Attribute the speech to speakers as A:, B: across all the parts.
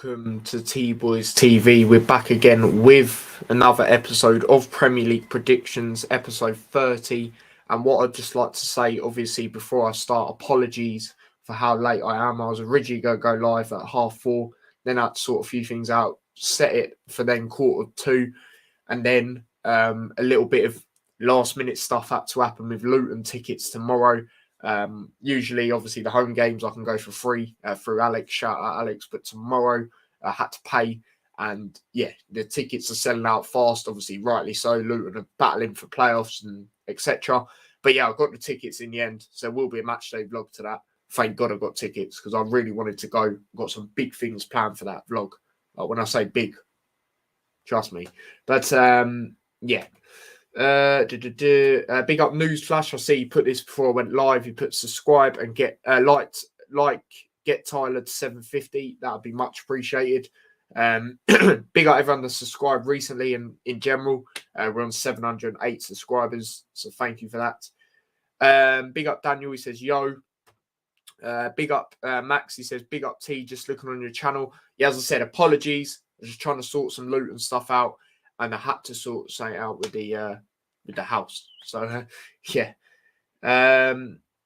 A: welcome to T-Boys TV. We're back again with another episode of Premier League predictions, episode 30. And what I'd just like to say, obviously, before I start, apologies for how late I am. I was originally going to go live at 4:30, then I had to sort a few things out, set it for then 2:45, and then a little bit of last minute stuff had to happen with Luton tickets tomorrow. Usually, obviously, the home games I can go for free through Alex. Shout out Alex. But tomorrow I had to pay, and yeah, the tickets are selling out fast. Obviously, rightly so. Luton are battling for playoffs and etc. But yeah, I got the tickets in the end, so there will be a match day vlog to that. Thank God I got tickets because I really wanted to go. Got some big things planned for that vlog. When I say big, trust me. But yeah. Big up Newsflash. I see you put this before I went live. You put subscribe and get get Tyler to 750. That would be much appreciated. Big up everyone that's subscribed recently and in general. We're on 708 subscribers, so thank you for that. Big up Daniel. He says yo. Big up Max. He says big up T. Just looking on your channel. Yeah, as I said, apologies. I was just trying to sort some Luton stuff out. And I had to sort something out with the house. So, yeah.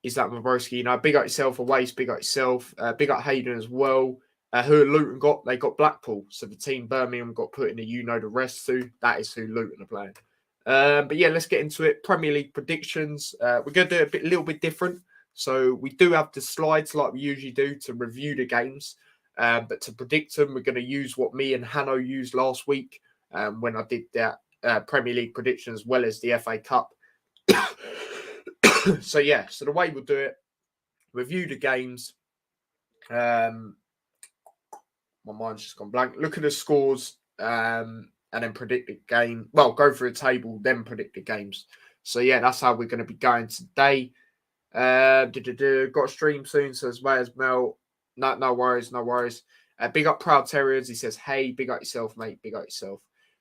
A: Is that Mabroski? You know, big up yourself, Awace, big up yourself. Big up Hayden as well. Who Luton got? They got Blackpool. So the team Birmingham got put in the you know the rest too. That is who Luton are playing. But yeah, let's get into it. Premier League predictions. We're going to do it a little bit different. So we do have the slides like we usually do to review the games. But to predict them, we're going to use what me and Hanno used last week. When I did that Premier League prediction as well as the FA Cup. So the way we'll do it, review the games. My mind's just gone blank. Look at the scores and then predict the game. Well, go through a table, then predict the games. So yeah, that's how we're going to be going today. Got a stream soon, says Wales Mel. No worries. Big up Proud Terriers. He says, hey, big up yourself, mate. Big up yourself.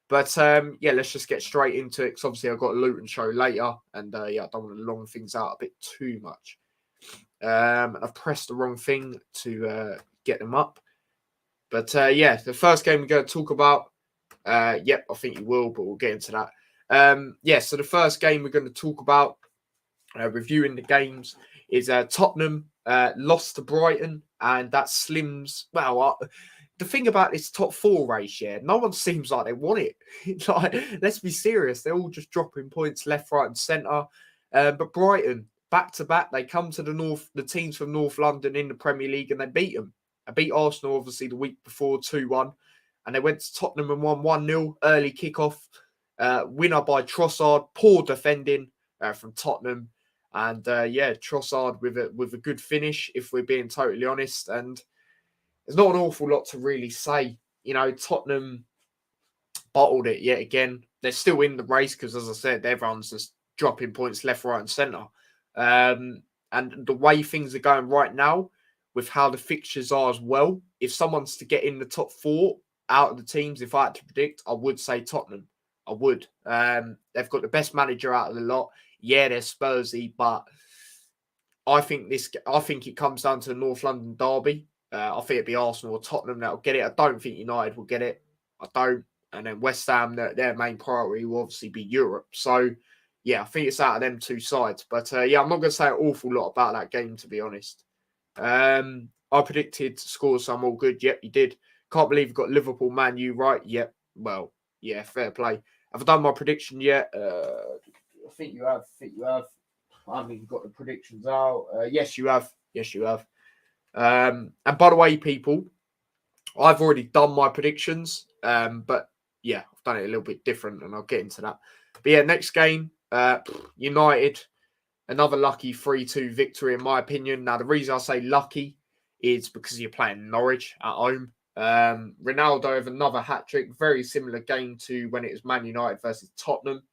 A: But yeah, let's just get straight into it because obviously I've got a Luton show later, and yeah, I don't want to long things out a bit too much. I've pressed the wrong thing to get them up. But yeah, the first game we're going to talk about. Yep, I think you will, but we'll get into that. Yeah, so the first game we're going to talk about, reviewing the games, is Tottenham lost to Brighton, and that slims. Well, the thing about this top four race, yeah, no one seems like they want it. Like, let's be serious. They're all just dropping points left, right, and centre. But Brighton, back to back, they come to the teams from North London in the Premier League and they beat them. They beat Arsenal, obviously, the week before 2-1. And they went to Tottenham and won 1-0, early kickoff. Winner by Trossard, poor defending from Tottenham. And yeah, Trossard with a good finish, if we're being totally honest. And there's not an awful lot to really say. You know, Tottenham bottled it yet again. They're still in the race because, as I said, everyone's just dropping points left, right, and centre. And the way things are going right now, with how the fixtures are as well, if someone's to get in the top four out of the teams, if I had to predict, I would say Tottenham. I would. They've got the best manager out of the lot. Yeah, they're Spursy, but I think it comes down to the North London derby. I think it'd be Arsenal or Tottenham that'll get it. I don't think United will get it. I don't. And then West Ham, their main priority will obviously be Europe. So, yeah, I think it's out of them two sides. But, yeah, I'm not going to say an awful lot about that game, to be honest. I predicted scores, so I'm all good. Yep, you did. Can't believe you got Liverpool, Man U right. Yep. Well, yeah, fair play. Have I done my prediction yet? I think you have. I haven't even got the predictions out. Yes, you have. And by the way, people, I've already done my predictions. But yeah, I've done it a little bit different, and I'll get into that. But yeah, next game, United, another lucky 3-2 victory, in my opinion. Now, the reason I say lucky is because you're playing Norwich at home. Ronaldo with another hat-trick, very similar game to when it was Man United versus Tottenham.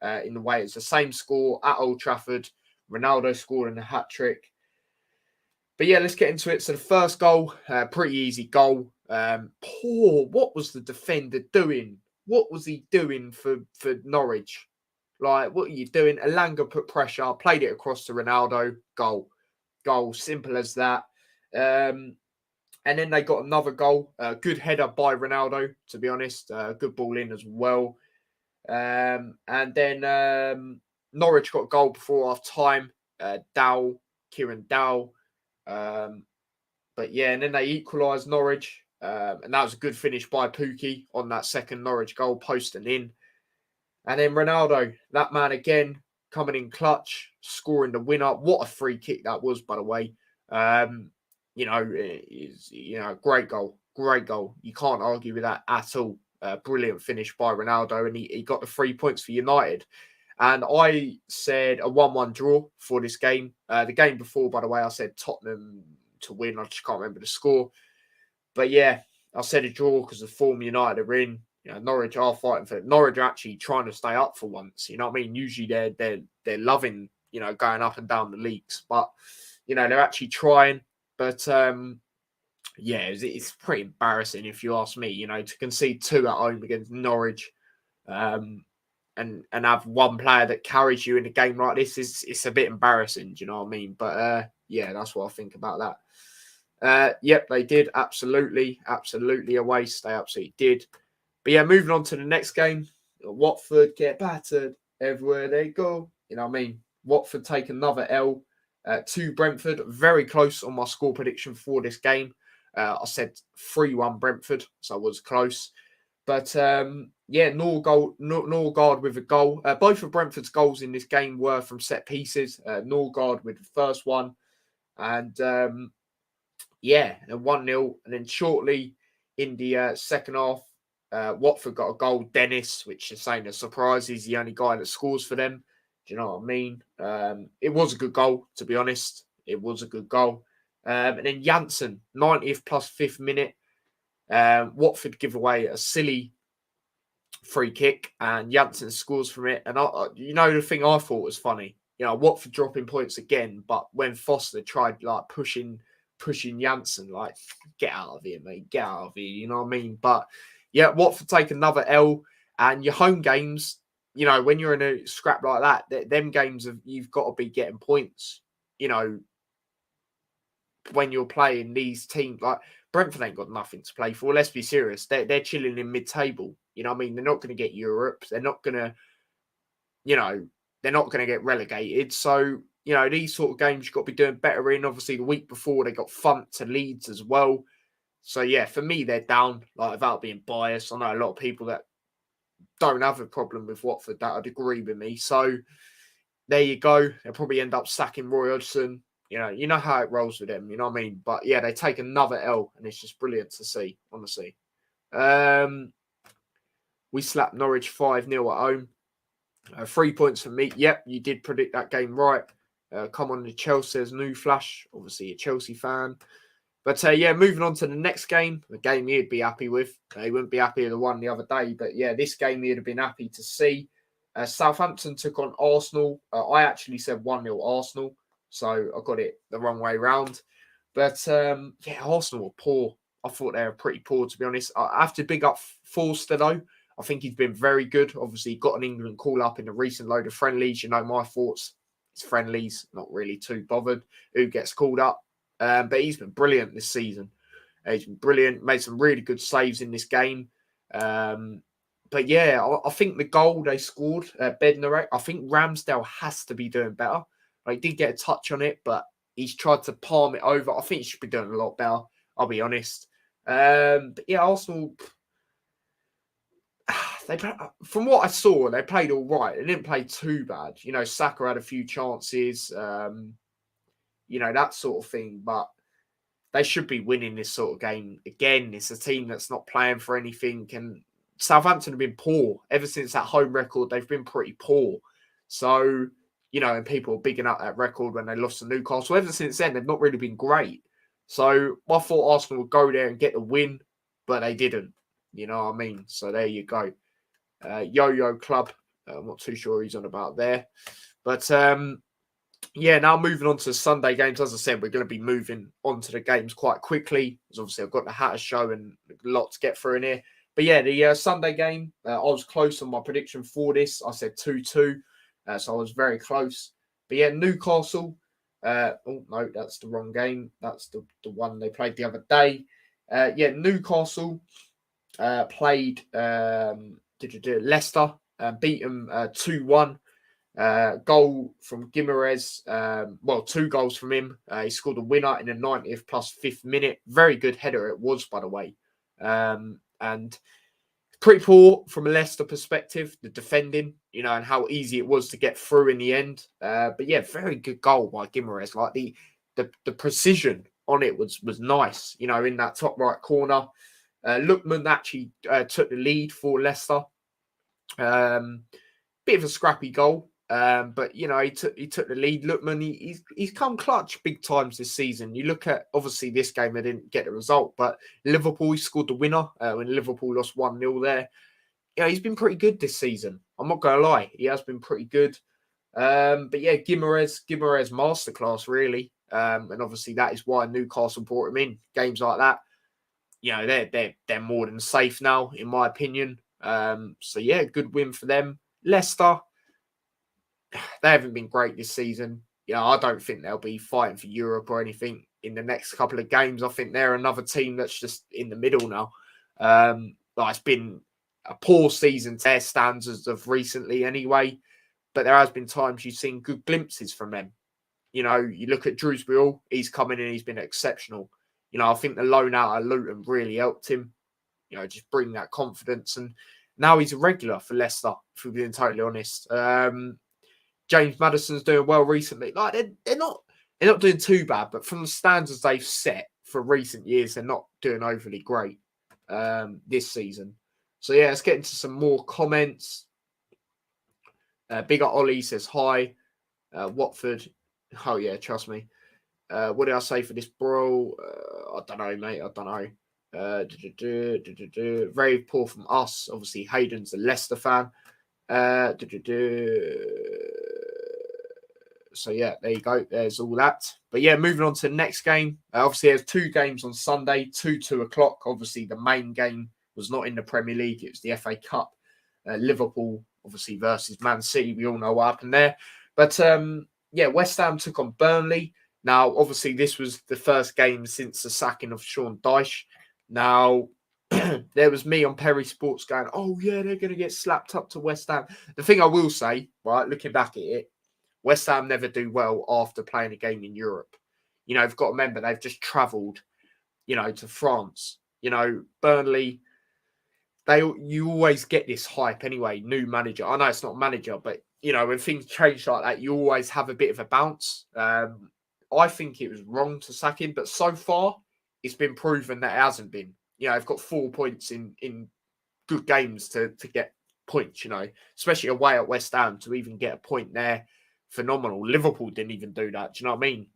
A: In the way it's the same score at Old Trafford. Ronaldo scoring a hat-trick. But yeah, let's get into it. So the first goal, pretty easy goal. What was the defender doing? What was he doing for Norwich? Like, what are you doing? Elanga put pressure, played it across to Ronaldo. Goal. Simple as that. And then they got another goal. Good header by Ronaldo, to be honest. Good ball in as well. And then Norwich got a goal before half time. Kieran Dow. But yeah, and then they equalised Norwich. And that was a good finish by Pukki on that second Norwich goal, posting in. And then Ronaldo, that man again, coming in clutch, scoring the winner. What a free kick that was, by the way. Great goal. Great goal. You can't argue with that at all. Brilliant finish by Ronaldo, and he got the 3 points for United. And I said a 1-1 draw for this game. The game before, by the way, I said Tottenham to win. I just can't remember the score. But yeah, I said a draw because the form United are in. Norwich are fighting for it. Norwich are actually trying to stay up for once. You know what I mean? Usually they're loving, going up and down the leagues. But, they're actually trying. But it's pretty embarrassing if you ask me, to concede 2 at home against Norwich. And have one player that carries you in a game like this it's a bit embarrassing, do you know what I mean? But that's what I think about that. Yep, they did absolutely a waste. They absolutely did. But yeah, moving on to the next game, Watford get battered everywhere they go. You know what I mean? Watford take another L to Brentford. Very close on my score prediction for this game. I said 3-1 Brentford, so I was close. But Norgard with a goal. Both of Brentford's goals in this game were from set pieces. Norgard with the first one. And 1-0. And then shortly in the second half, Watford got a goal. Dennis, which is saying a surprise. He's the only guy that scores for them. Do you know what I mean? It was a good goal, to be honest. It was a good goal. And then Janssen, 90th plus 5th minute. Watford give away a silly free kick and Janssen scores from it. And the thing I thought was funny, Watford dropping points again, but when Foster tried like pushing Janssen, like, get out of here, mate, get out of here, you know what I mean? But yeah, Watford take another L, and your home games, when you're in a scrap like that, them games you've got to be getting points, when you're playing these teams. Like Brentford ain't got nothing to play for. Let's be serious. They're chilling in mid-table. You know what I mean? They're not going to get Europe. They're not going to, they're not going to get relegated. So, these sort of games you've got to be doing better in. Obviously, the week before they got thumped to Leeds as well. So, yeah, for me, they're down, like, without being biased. I know a lot of people that don't have a problem with Watford that would agree with me. So, there you go. They'll probably end up sacking Roy Hodgson. You know how it rolls with them. You know what I mean? But, yeah, they take another L, and it's just brilliant to see, honestly. We slapped Norwich 5-0 at home. 3 points for me. Yep, you did predict that game right. Come on, the Chelsea's new flash. Obviously, a Chelsea fan. But moving on to the next game, the game you'd be happy with. You wouldn't be happy with the one the other day. But yeah, this game you'd have been happy to see. Southampton took on Arsenal. I actually said 1-0 Arsenal. So I got it the wrong way round. But Arsenal were poor. I thought they were pretty poor, to be honest. I have to big up Forster, though. I think he's been very good. Obviously, got an England call-up in the recent load of friendlies. You know my thoughts. It's friendlies, not really too bothered who gets called up. But he's been brilliant this season. He's been brilliant. Made some really good saves in this game. But yeah, I think the goal they scored, Bednarek, I think Ramsdale has to be doing better. He did get a touch on it, but he's tried to palm it over. I think he should be doing a lot better, I'll be honest. But yeah, Arsenal, from what I saw, they played all right. They didn't play too bad. Saka had a few chances, that sort of thing. But they should be winning this sort of game. Again, it's a team that's not playing for anything. And Southampton have been poor. Ever since that home record, they've been pretty poor. So, and people are bigging up that record when they lost to Newcastle. Ever since then, they've not really been great. So I thought Arsenal would go there and get the win, but they didn't. You know what I mean? So there you go. Yo-Yo Club. I'm not too sure he's on about there. But, now moving on to Sunday games. As I said, we're going to be moving on to the games quite quickly. Because obviously I've got the Hatter show and a lot to get through in here. But yeah, the Sunday game, I was close on my prediction for this. I said 2-2. So I was very close. But yeah, Newcastle. Oh, no, that's the wrong game. That's the one they played the other day. Newcastle played Leicester, beat them 2-1. Goal from Guimaraes. 2 goals from him. He scored a winner in the 90th plus 5th minute. Very good header it was, by the way. And pretty poor from a Leicester perspective, the defending, and how easy it was to get through in the end. But yeah, very good goal by Guimaraes. Like the precision on it was nice, in that top right corner. Lookman actually took the lead for Leicester. Bit of a scrappy goal. But he took the lead. Lookman, he's come clutch big times this season. You look at, obviously this game they didn't get the result, but Liverpool, he scored the winner when Liverpool lost 1-0 there. He's been pretty good this season. I'm not gonna lie, he has been pretty good. But yeah, Guimaraes masterclass really. And obviously that is why Newcastle brought him in. Games like that, they're more than safe now, in my opinion. So yeah, good win for them. Leicester, they haven't been great this season. I don't think they'll be fighting for Europe or anything in the next couple of games. I think they're another team that's just in the middle now. It's been a poor season to their standards of recently anyway, but there has been times you've seen good glimpses from them. You look at Drewsbury, he's come in and he's been exceptional. I think the loan out at Luton really helped him, just bring that confidence. And now he's a regular for Leicester, if we're being totally honest. James Maddison's doing well recently. Like they're not doing too bad, but from the standards they've set for recent years, they're not doing overly great this season. So yeah, let's get into some more comments. Big up Ollie says hi. Watford. Oh yeah, trust me. What did I say for this bro? I don't know, mate. I don't know. Very poor from us. Obviously, Hayden's a Leicester fan. So yeah, there you go. There's all that. But yeah, moving on to the next game. Obviously, there's 2 games on Sunday, 2 o'clock. Obviously, the main game was not in the Premier League. It was the FA Cup. Liverpool, obviously, versus Man City. We all know what happened there. But West Ham took on Burnley. Now, obviously, this was the first game since the sacking of Sean Dyche. Now, there was me on Perry Sports going, oh, yeah, they're going to get slapped up to West Ham. The thing I will say, right, looking back at it, West Ham never do well after playing a game in Europe. You've got to remember, they've just travelled, to France. Burnley, you always get this hype anyway, new manager. I know it's not manager, but, when things change like that, you always have a bit of a bounce. I think it was wrong to sack him, but so far, it's been proven that it hasn't been. They've got 4 points in good games to get points, especially away at West Ham to even get a point there. Phenomenal. Liverpool didn't even do that. Do you know what I mean?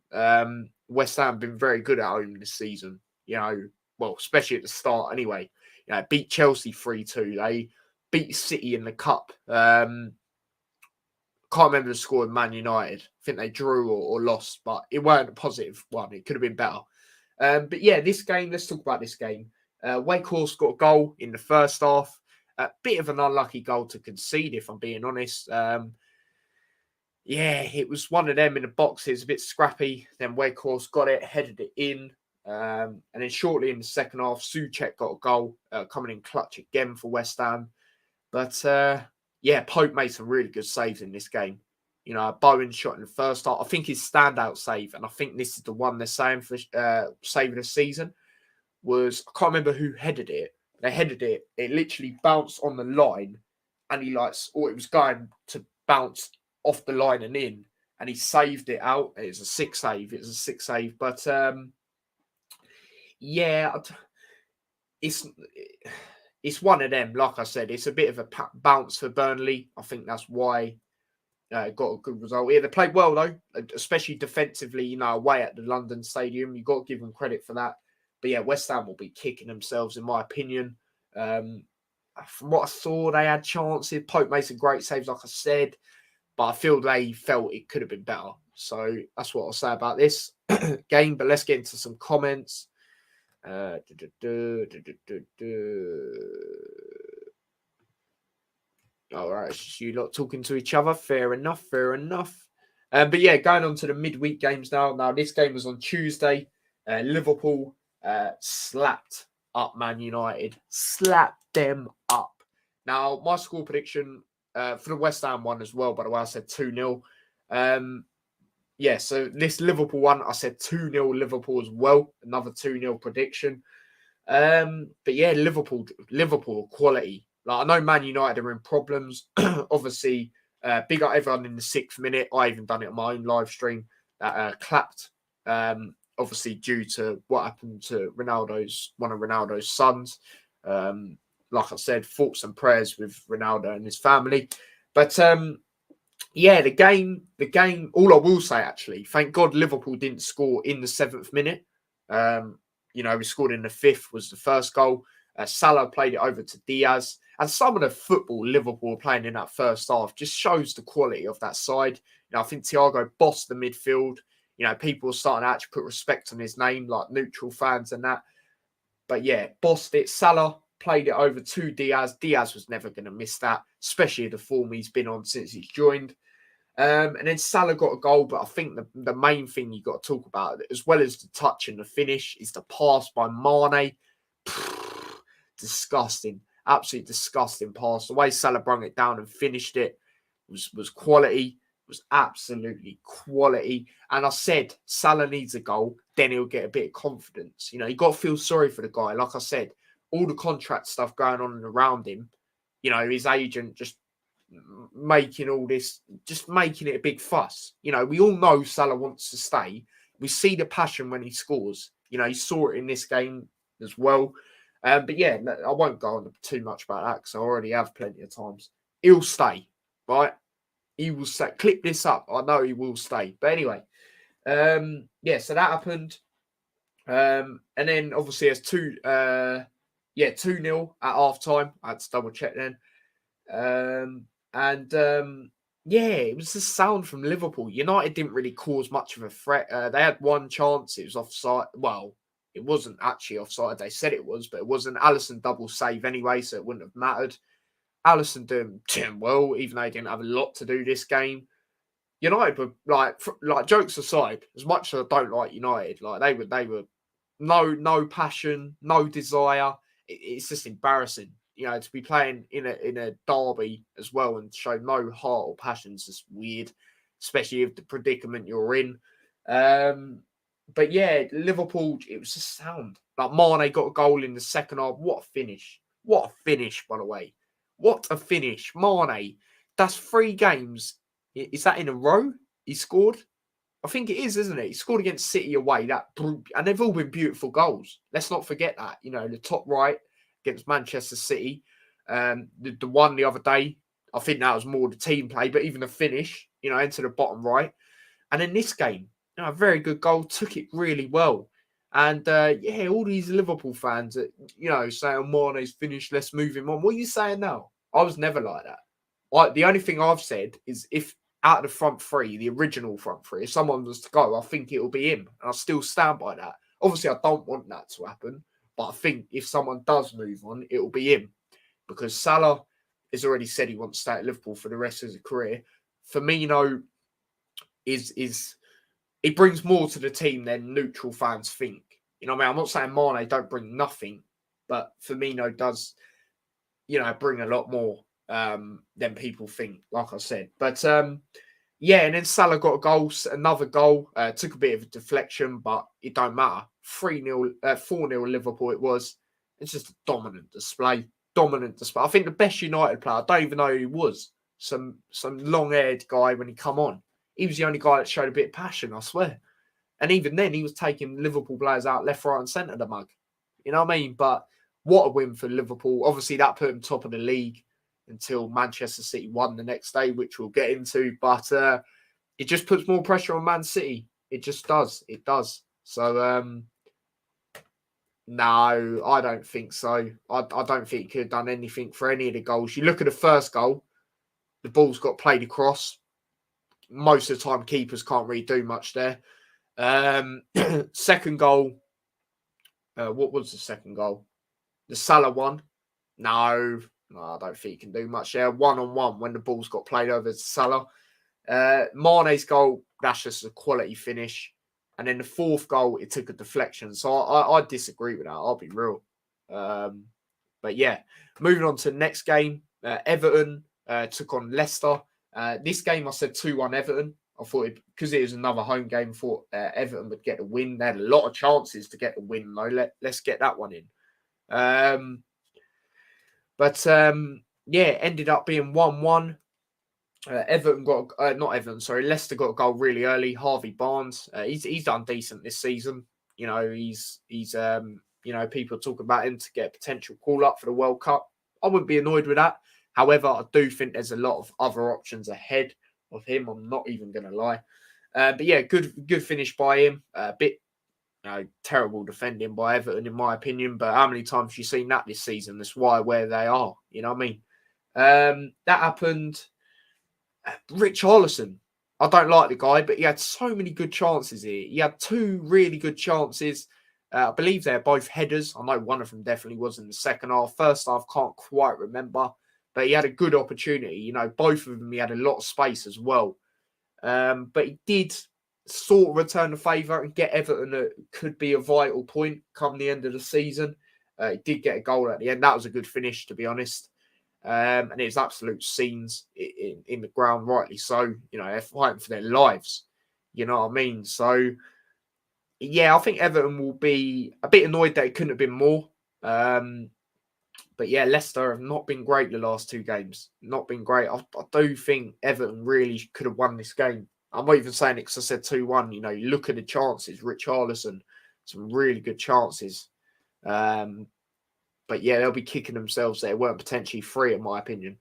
A: West Ham have been very good at home this season. Especially at the start anyway. Beat Chelsea 3-2. They beat City in the cup. Can't remember the score of Man United. I think they drew or lost, but it weren't a positive one. It could have been better. But yeah, this game, let's talk about this game. Wakehorse got a goal in the first half. A bit of an unlucky goal to concede, if I'm being honest. It was one of them in the boxes, a bit scrappy. Then Wakehorse got it, headed it in. And then shortly in the second half, Soucek got a goal, coming in clutch again for West Ham. But Pope made some really good saves in this game. Bowen shot in the first half. I think his standout save, and I think this is the one they're saying for save of the season, was, I can't remember who headed it. They headed it. It literally bounced on the line, and it was going to bounce off the line and in, and he saved it out. It's a sick save. But it's one of them. Like I said, it's a bit of a bounce for Burnley. I think that's why got a good result here. They played well though, especially defensively. Away at the London Stadium, you got to give them credit for that. But yeah, West Ham will be kicking themselves, in my opinion. From what I saw, they had chances. Pope made some great saves, like I said. But I feel they felt it could have been better. So that's what I'll say about this game. But let's get into some comments. All right, it's just you lot talking to each other. Fair enough. But yeah, going on to the midweek games now. Now, this game was on Tuesday. Liverpool slapped up Man United. Slapped them up. Now, my score prediction for the West Ham one as well, by the way, I said 2-0. So this Liverpool one, I said 2-0 Liverpool as well. Another 2-0 prediction. But yeah, Liverpool quality. Like, I know Man United are in problems. Obviously, big up everyone in the 6th minute. I even done it on my own live stream that clapped. Obviously, due to what happened to one of Ronaldo's sons. Like I said, thoughts and prayers with Ronaldo and his family. But the game. All I will say, actually, thank God Liverpool didn't score in the 7th minute. We scored in the 5th was the first goal. Salah played it over to Diaz. And some of the football Liverpool were playing in that first half just shows the quality of that side. I think Thiago bossed the midfield. People are starting to actually put respect on his name, like neutral fans and that. But yeah, bossed it. Salah played it over to Diaz. Diaz was never going to miss that, especially the form he's been on since he's joined. And then Salah got a goal, but I think the main thing you got to talk about, as well as the touch and the finish, is the pass by Mane. Disgusting. Absolutely disgusting pass. The way Salah brung it down and finished it was quality. Was absolutely quality. And I said, Salah needs a goal, then he'll get a bit of confidence. You got to feel sorry for the guy. Like I said, all the contract stuff going on around him, his agent just making all this, just making it a big fuss. We all know Salah wants to stay. We see the passion when he scores. He saw it in this game as well. But yeah, I won't go on too much about that because I already have plenty of times. He'll stay, right? He will stay. Clip this up. I know he will stay. But anyway, so that happened. And then obviously it's 2-0 at half time. I had to double check then. It was the sound from Liverpool. United didn't really cause much of a threat. They had one chance. It was offside. Well, it wasn't actually offside. They said it was, but it wasn't. Alisson double save anyway, so it wouldn't have mattered. Alisson doing well, even though he didn't have a lot to do this game. United were like jokes aside, as much as I don't like United, like they were no passion, no desire. It's just embarrassing, to be playing in a derby as well and show no heart or passion is just weird, especially if the predicament you're in. But yeah, Liverpool, it was just sound. Like Mane got a goal in the second half. What a finish! What a finish, by the way. What a finish. Mane, that's 3 games. Is that in a row he scored? I think it is, isn't it? He scored against City away. And they've all been beautiful goals. Let's not forget that. The top right against Manchester City. The one the other day, I think that was more the team play, but even the finish, into the bottom right. And in this game, a very good goal. Took it really well. And all these Liverpool fans that, saying Mane's finished, let's move him on. What are you saying now? I was never like that. The only thing I've said is if out of the front 3, the original front 3, if someone was to go, I think it'll be him. And I still stand by that. Obviously, I don't want that to happen. But I think if someone does move on, it'll be him. Because Salah has already said he wants to stay at Liverpool for the rest of his career. Firmino he brings more to the team than neutral fans think. I'm not saying Mane don't bring nothing, but Firmino does, bring a lot more than people think, like I said. But and then Salah got a goal, another goal. Took a bit of a deflection, but it don't matter. 4-0 Liverpool it was. It's just a dominant display. I think the best United player, I don't even know who he was. Some long-haired guy when he come on. He was the only guy that showed a bit of passion, I swear. And even then, he was taking Liverpool players out left, right and centre, the mug. You know what I mean? But what a win for Liverpool. Obviously, that put him top of the league until Manchester City won the next day, which we'll get into. But it just puts more pressure on Man City. It just does. It does. So, no, I don't think so. I don't think he could have done anything for any of the goals. You look at the first goal, the ball's got played across. Most of the time, keepers can't really do much there. Second goal. What was the second goal? The Salah one. No, I don't think he can do much there. 1-on-1 when the ball's got played over to Salah. Mane's goal, that's just a quality finish. And then the fourth goal, it took a deflection. So I disagree with that. I'll be real. But yeah, moving on to the next game. Everton took on Leicester. This game, I said 2-1 Everton. I thought, because it was another home game, I thought Everton would get the win. They had a lot of chances to get the win, though. Let's get that one in. Yeah, ended up being 1-1. Leicester got a goal really early. Harvey Barnes, he's done decent this season. You know, he's people talk about him to get a potential call up for the World Cup. I wouldn't be annoyed with that. However, I do think there's a lot of other options ahead of him. I'm not even going to lie. But yeah, good finish by him. A bit terrible defending by Everton, in my opinion. But how many times have you seen that this season? That's why where they are. You know what I mean? That happened. Richarlison, I don't like the guy, but he had so many good chances here. He had two really good chances. I believe they're both headers. I know one of them definitely was in the second half. First half, can't quite remember. But he had a good opportunity. You know, both of them, he had a lot of space as well. But he did sort of return the favour and get Everton that could be a vital point come the end of the season. He did get a goal at the end. That was a good finish, to be honest. And it was absolute scenes in the ground, rightly so. You know, they're fighting for their lives. You know what I mean? So, yeah, I think Everton will be a bit annoyed that it couldn't have been more. But yeah, Leicester have not been great the last two games. Not been great. I do think Everton really could have won this game. I'm not even saying it because I said 2-1. You know, you look at the chances. Richarlison, some really good chances. But yeah, they'll be kicking themselves there. Weren't potentially free, in my opinion.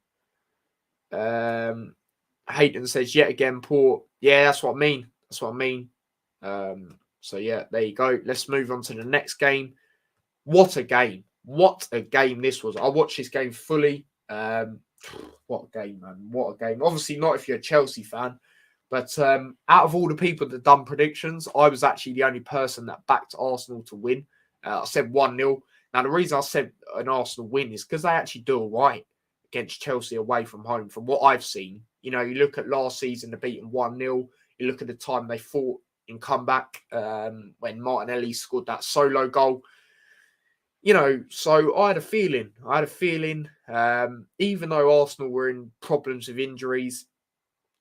A: Hayden says, yet again, poor. Yeah, that's what I mean. So yeah, there you go. Let's move on to the next game. What a game. What a game this was. I watched this game fully. What a game, man. What a game. Obviously not if you're a Chelsea fan. But out of all the people that done predictions, I was actually the only person that backed Arsenal to win. I said 1-0. Now, the reason I said an Arsenal win is because they actually do all right against Chelsea away from home, from what I've seen. You know, you look at last season, they beat them 1-0. You look at the time they fought in comeback when Martinelli scored that solo goal. You know, so I had a feeling, even though Arsenal were in problems with injuries,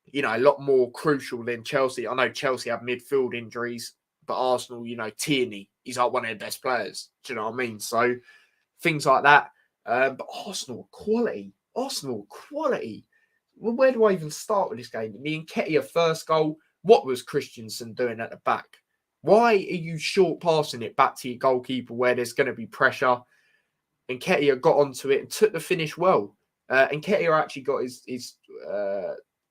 A: you know, a lot more crucial than Chelsea. I know Chelsea have midfield injuries, but Arsenal, you know, Tierney, he's like one of their best players. Do you know what I mean? So things like that. But Arsenal quality. Well, where do I even start with this game? The Nketiah first goal. What was Christensen doing at the back? Why are you short passing it back to your goalkeeper where there's going to be pressure? Nketiah got onto it and took the finish well. Nketiah actually got his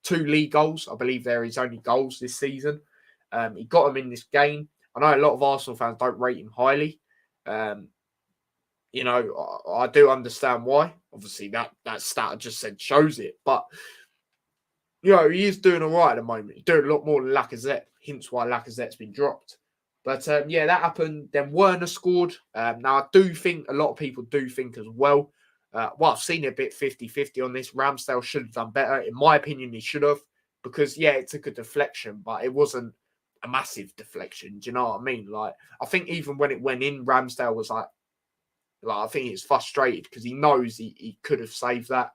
A: 2 league goals. I believe they're his only goals this season. He got them in this game. I know a lot of Arsenal fans don't rate him highly. You know, I do understand why. Obviously, that stat I just said shows it. But, you know, he is doing all right at the moment. He's doing a lot more than Lacazette. Hence why Lacazette's been dropped. But, yeah, that happened. Then Werner scored. Now, I do think a lot of people do think as well. I've seen it a bit 50-50 on this. Ramsdale should have done better. In my opinion, he should have. Because, yeah, it took a deflection, but it wasn't a massive deflection. Do you know what I mean? Like, I think even when it went in, Ramsdale was like I think he's frustrated because he knows he could have saved that.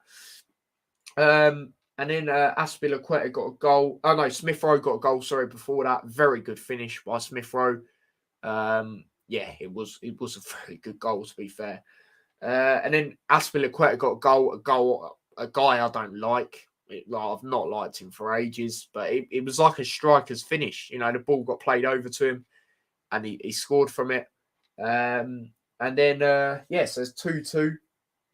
A: And then Aspilicueta got a goal. Oh, no, Smith Rowe got a goal, sorry, before that. Very good finish by Smith Rowe. Yeah, it was a very good goal, to be fair. And then Aspilicueta got a guy I don't like. I've not liked him for ages, but it was like a striker's finish. You know, the ball got played over to him and he scored from it. And then, so it's 2-2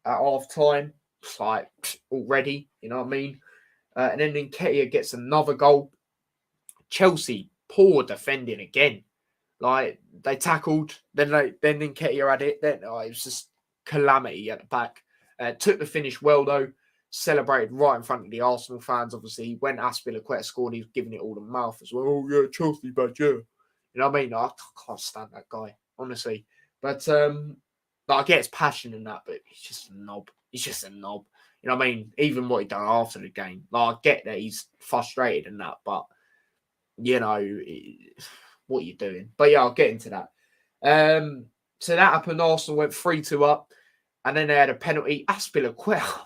A: at half time. It's like already, you know what I mean? And then Nketiah gets another goal. Chelsea, poor defending again. Like, they tackled, then Nketiah had it. Then it was just calamity at the back. Took the finish well, though. Celebrated right in front of the Arsenal fans, obviously. When Aspilicueta scored, he was giving it all the mouth as well. Oh, yeah, Chelsea bad, yeah. You know what I mean? I can't stand that guy, honestly. But I get his passion in that, but he's just a knob. You know what I mean? Even what he done after the game. Like, I get that he's frustrated and that, but, you know, what are you doing? But yeah, I'll get into that. So that happened. Arsenal went 3-2 up, and then they had a penalty. Aspilicueta.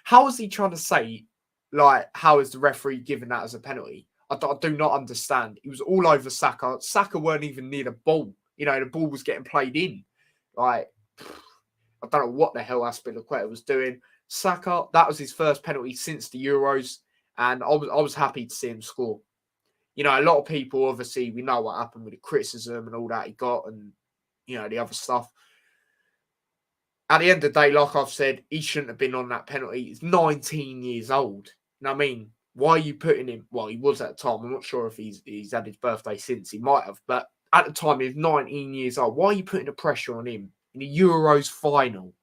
A: How is he trying to say, like, how is the referee giving that as a penalty? I do not understand. He was all over Saka. Saka weren't even near the ball. You know, the ball was getting played in. Like, I don't know what the hell Aspilicueta was doing. Saka, that was his first penalty since the Euros, and I was happy to see him score. You know, a lot of people, obviously, we know what happened with the criticism and all that he got and, you know, the other stuff. At the end of the day, like I've said, he shouldn't have been on that penalty. He's 19 years old. You know what I mean? Why are you putting him? Well, he was at the time. I'm not sure if he's had his birthday since. He might have. But at the time, he was 19 years old. Why are you putting the pressure on him in the Euros final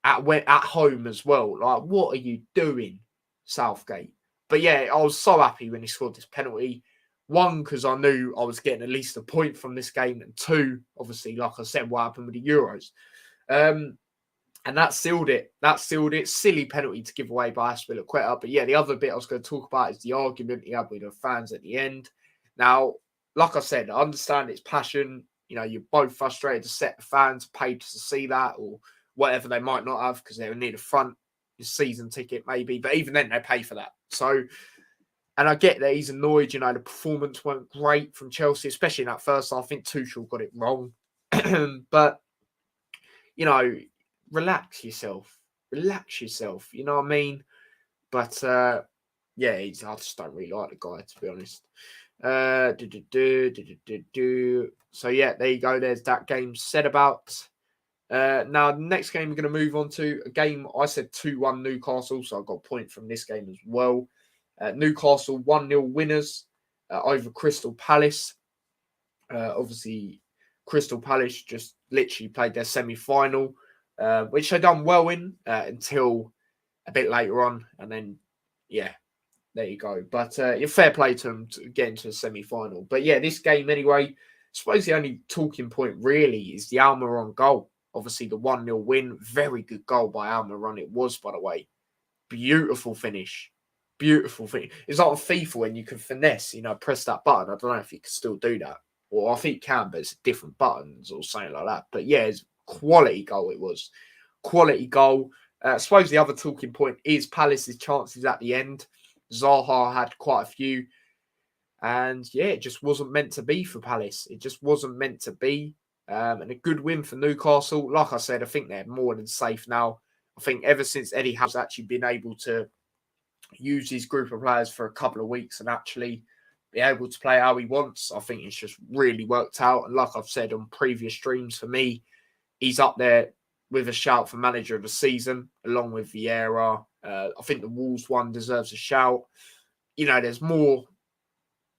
A: at home as well? Like, what are you doing, Southgate? But yeah, I was so happy when he scored this penalty. One, because I knew I was getting at least a point from this game. And two, obviously, like I said, what happened with the Euros. And that sealed it. That sealed it. Silly penalty to give away by Aspilicueta. But yeah, the other bit I was going to talk about is the argument he had with the fans at the end. Now, like I said, I understand it's passion. You know, you're both frustrated to set the fans paid to see that or whatever they might not have because they would need a front season ticket maybe. But even then, they pay for that. So, and I get that he's annoyed. You know, the performance weren't great from Chelsea, especially in that first half. I think Tuchel got it wrong. But, you know, relax yourself. Relax yourself. You know what I mean? But, yeah, I just don't really like the guy, to be honest. So, yeah, there you go. There's that game said about. Now, the next game we're going to move on to, a game I said 2-1 Newcastle, so I got a point from this game as well. Newcastle 1-0 winners over Crystal Palace. Obviously, Crystal Palace just literally played their semi-final, which they done well in until a bit later on. And then, yeah, there you go. But fair play to them to get into the semi-final. But yeah, this game anyway, I suppose the only talking point really is the Almiron goal. Obviously, the 1-0 win. Very good goal by Almiron. It was, by the way. Beautiful finish. Beautiful finish. It's like on FIFA when you can finesse, you know, press that button. I don't know if you can still do that. Or I think you can, but it's different buttons or something like that. But yeah, it's quality goal it was. Quality goal. I suppose the other talking point is Palace's chances at the end. Zaha had quite a few. And yeah, it just wasn't meant to be for Palace. It just wasn't meant to be. And a good win for Newcastle. Like I said, I think they're more than safe now. I think ever since Eddie Howe's actually been able to use his group of players for a couple of weeks and actually be able to play how he wants, I think it's just really worked out. And like I've said on previous streams, for me, he's up there with a shout for manager of the season, along with Vieira. I think the Wolves one deserves a shout. You know, there's more,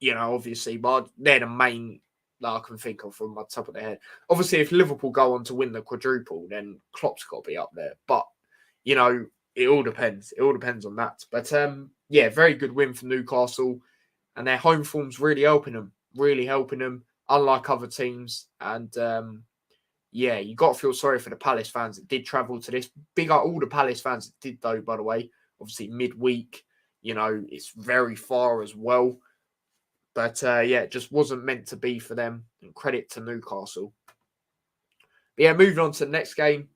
A: you know, obviously, but they're the main that I can think of from my top of the head. Obviously, if Liverpool go on to win the quadruple, then Klopp's got to be up there. But, you know, it all depends. It all depends on that. But, yeah, very good win for Newcastle. And their home form's really helping them. Really helping them, unlike other teams. And, yeah, you got to feel sorry for the Palace fans that did travel to this. Big up all the Palace fans that did, though, by the way. Obviously, midweek, you know, it's very far as well. But, yeah, it just wasn't meant to be for them. And credit to Newcastle. But, yeah, moving on to the next game,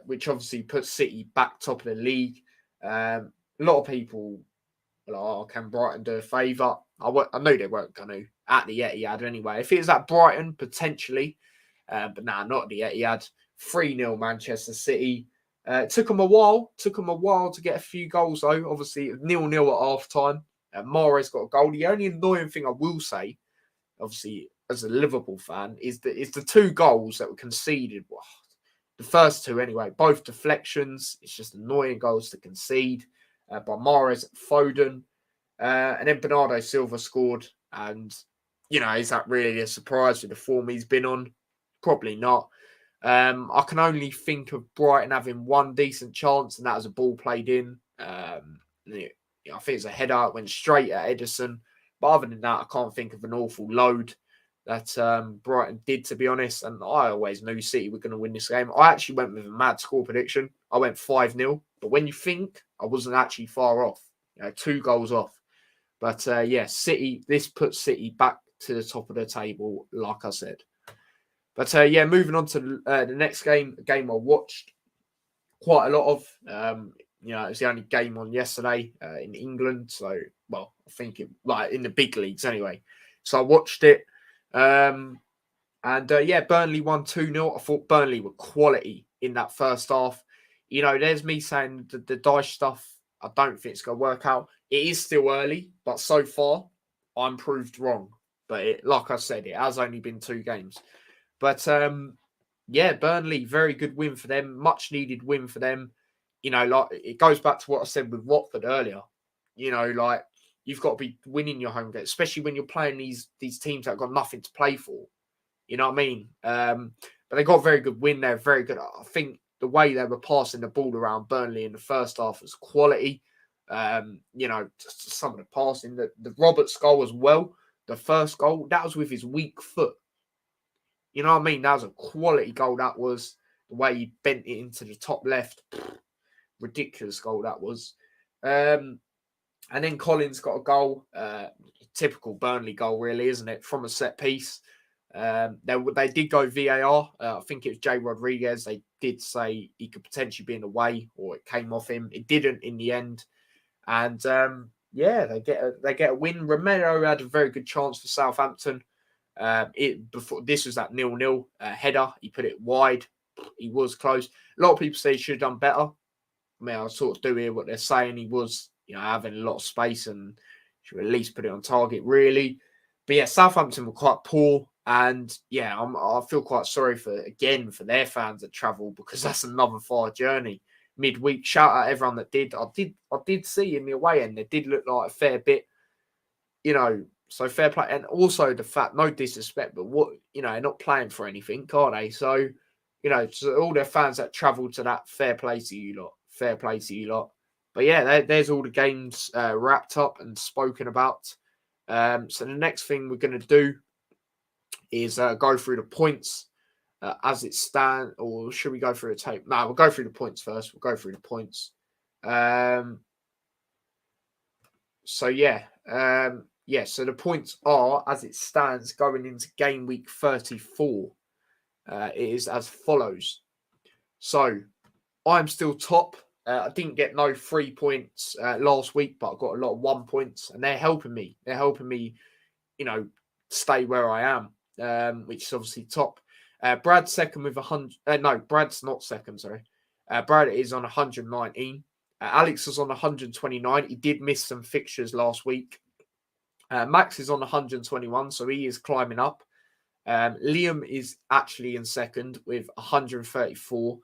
A: which obviously puts City back top of the league. A lot of people are like, oh, can Brighton do a favour? I knew they weren't going to at the Etihad anyway. If it was at Brighton, potentially. But nah, not at the Etihad. 3-0 Manchester City. It took them a while. Took them a while to get a few goals, though. Obviously, 0-0 at half-time. Mahrez got a goal. The only annoying thing I will say, obviously, as a Liverpool fan, is the two goals that were conceded. Well, the first two, anyway, both deflections. It's just annoying goals to concede by Mahrez, Foden. And then Bernardo Silva scored. And, you know, is that really a surprise with the form he's been on? Probably not. I can only think of Brighton having one decent chance, and that was a ball played in. I think it's a header. It went straight at Ederson. But other than that, I can't think of an awful load that Brighton did, to be honest. And I always knew City were going to win this game. I actually went with a mad score prediction. I went 5-0. But when you think, I wasn't actually far off. You know, 2 goals off. But, yeah, City, this puts City back to the top of the table, like I said. But yeah, moving on to the next game, a game I watched quite a lot of. You know, it was the only game on yesterday in England. So, well, I think in the big leagues anyway. So I watched it. And yeah, Burnley won 2-0. I thought Burnley were quality in that first half. You know, there's me saying the Dyche stuff, I don't think it's going to work out. It is still early, but so far, I'm proved wrong. But like I said, it has only been 2 games. But yeah, Burnley, very good win for them. Much needed win for them. You know, like it goes back to what I said with Watford earlier. You know, like you've got to be winning your home games, especially when you're playing these teams that have got nothing to play for. You know what I mean? But they got a very good win. They're very good. I think the way they were passing the ball around Burnley in the first half was quality. You know, some of the passing, the Roberts goal as well. The first goal, that was with his weak foot. You know what I mean? That was a quality goal. That was the way he bent it into the top left. Ridiculous goal that was. And then Collins got a goal. Typical Burnley goal, really, isn't it? From a set piece. They did go VAR. I think it was Jay Rodriguez. They did say he could potentially be in the way, or it came off him. It didn't in the end. And yeah, they get a win. Romero had a very good chance for Southampton. Before this was that 0-0 header. He put it wide. He was close. A lot of people say he should have done better. I mean, I sort of do hear what they're saying. He was, you know, having a lot of space and should at least put it on target, really. But yeah, Southampton were quite poor. And yeah, I feel quite sorry for their fans that travel, because that's another far journey. Midweek, shout out everyone that did. I did see in the away end, it did look like a fair bit, you know, so fair play. And also the fact, no disrespect, but what, you know, they're not playing for anything, are they? So, you know, to all their fans that travel to that, fair play to you lot. Fair play to you lot. But yeah, there's all the games wrapped up and spoken about. So the next thing we're going to do is go through the points as it stands. Or should we go through the tape? No, we'll go through the points first. We'll go through the points. So yeah. Yeah, so the points are, as it stands, going into game week 34. It is as follows. So I'm still top. I didn't get no 3 points last week, but I got a lot of 1 points, and they're helping me. They're helping me, you know, stay where I am, which is obviously top. Brad's second with 100. No, Brad's not second, sorry. Brad is on 119. Alex is on 129. He did miss some fixtures last week. Max is on 121, so he is climbing up. Liam is actually in second with 134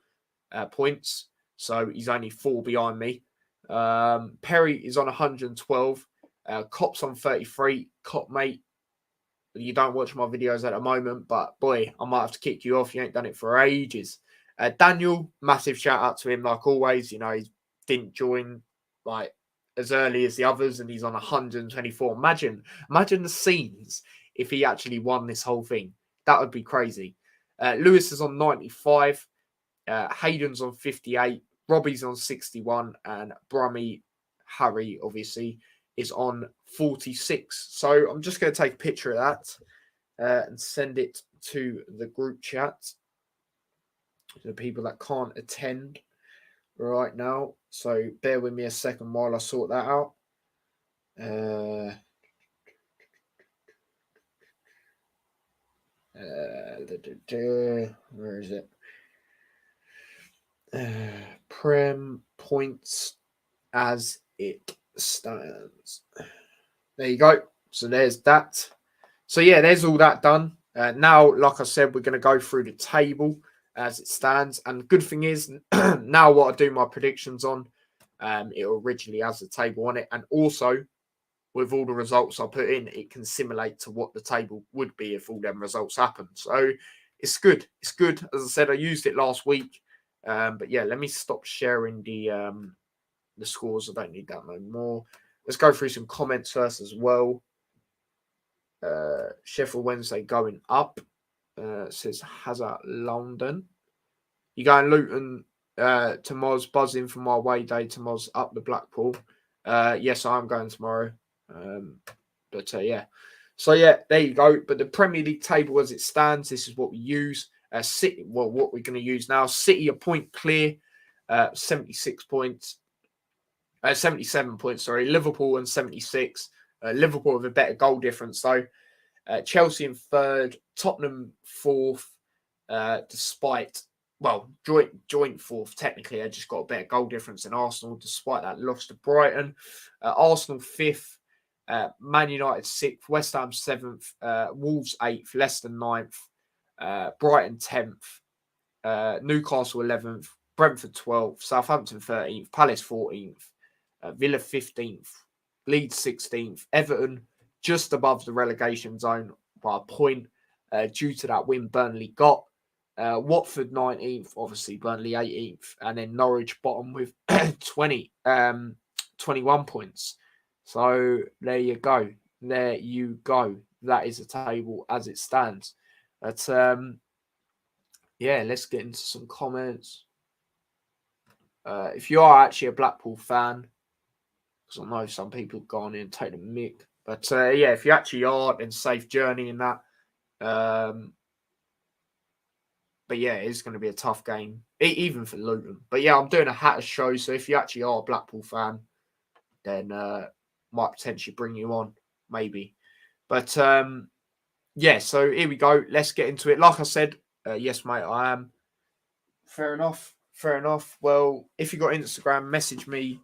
A: points. So he's only 4 behind me. Perry is on 112. Cop's on 33. Cop, mate, you don't watch my videos at the moment, but boy, I might have to kick you off. You ain't done it for ages. Daniel, massive shout out to him, like always. You know, he didn't join like as early as the others, and he's on 124. Imagine the scenes if he actually won this whole thing. That would be crazy. Lewis is on 95. Hayden's on 58. Robbie's on 61. And Brummy, Harry, obviously, is on 46. So I'm just going to take a picture of that and send it to the group chat to the people that can't attend right now. So bear with me a second while I sort that out. Where is it? Prem points as it stands. There you go. So there's that. So yeah, there's all that done. Now, like I said, we're going to go through the table as it stands. And the good thing is, now what I do my predictions on, it originally has the table on it. And also, with all the results I put in, it can simulate to what the table would be if all them results happen. So it's good. It's good. As I said, I used it last week. But yeah, let me stop sharing the scores. I don't need that no more. Let's go through some comments first as well. Sheffield Wednesday going up. Says Hazard London. You going Luton to Moz, buzzing for my away day to Moz up the Blackpool. Yes, I am going tomorrow. But yeah. So yeah, there you go. But the Premier League table as it stands, this is what we use. City, well, what we're going to use now. City a point clear, 76 points. 77 points, sorry. Liverpool and 76. Liverpool with a better goal difference, though. Chelsea in third. Tottenham fourth, despite, well, joint fourth, technically. They just got a better goal difference than Arsenal, despite that loss to Brighton. Arsenal fifth. Man United sixth. West Ham seventh. Wolves eighth. Leicester ninth. Brighton 10th. Newcastle 11th. Brentford 12th. Southampton 13th. Palace 14th. Villa 15th, Leeds 16th, Everton just above the relegation zone by a point due to that win Burnley got. Watford 19th, obviously Burnley 18th, and then Norwich bottom with 21 points. So there you go. There you go. That is the table as it stands. But yeah, let's get into some comments. If you are actually a Blackpool fan, because I know some people have gone in and taken a mick. But yeah, if you actually are, then safe journey in that. But yeah, it's going to be a tough game, even for Luton. But yeah, I'm doing a Hatter show, so if you actually are a Blackpool fan, then might potentially bring you on, maybe. But yeah, so here we go. Let's get into it. Like I said, yes, mate, I am. Fair enough. Fair enough. Well, if you got Instagram, message me.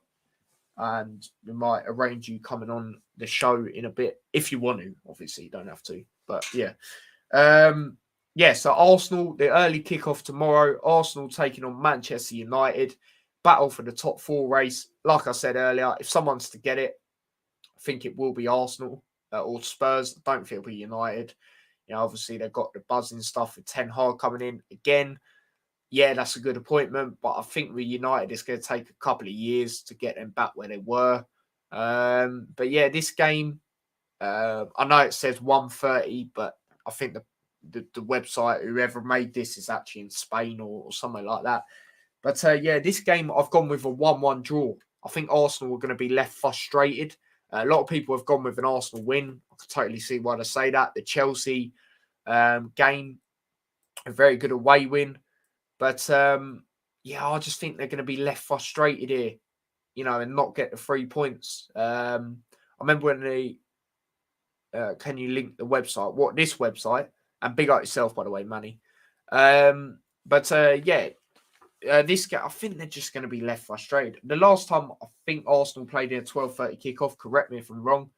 A: And we might arrange you coming on the show in a bit if you want to. Obviously, you don't have to, but yeah. Yeah, so Arsenal, the early kickoff tomorrow. Arsenal taking on Manchester United. Battle for the top four race. Like I said earlier, if someone's to get it, I think it will be Arsenal or Spurs. I don't think it'll be United. You know, obviously they've got the buzzing stuff with Ten Hag coming in again. Yeah, that's a good appointment, but I think with United, it's going to take a couple of years to get them back where they were. But yeah, this game, I know it says 1:30, but I think the website, whoever made this, is actually in Spain or somewhere like that. But yeah, this game, I've gone with a 1-1 draw. I think Arsenal are going to be left frustrated. A lot of people have gone with an Arsenal win. I can totally see why they say that. The Chelsea game, a very good away win. But yeah, I just think they're going to be left frustrated here, you know, and not get the 3 points. I remember when they can you link the website? What this website? And big up yourself, by the way, Manny. But yeah, this game, I think they're just going to be left frustrated. The last time I think Arsenal played in a 12:30 kickoff, correct me if I'm wrong,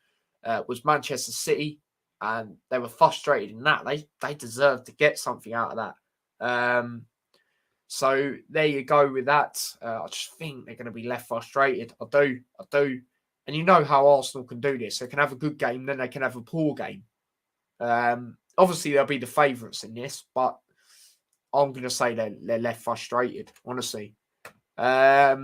A: was Manchester City, and they were frustrated in that. They deserved to get something out of that. So there you go with that. I just think they're going to be left frustrated. I do. And you know how Arsenal can do this. They can have a good game, then they can have a poor game. Obviously, they'll be the favourites in this, but I'm going to say they're left frustrated, honestly. But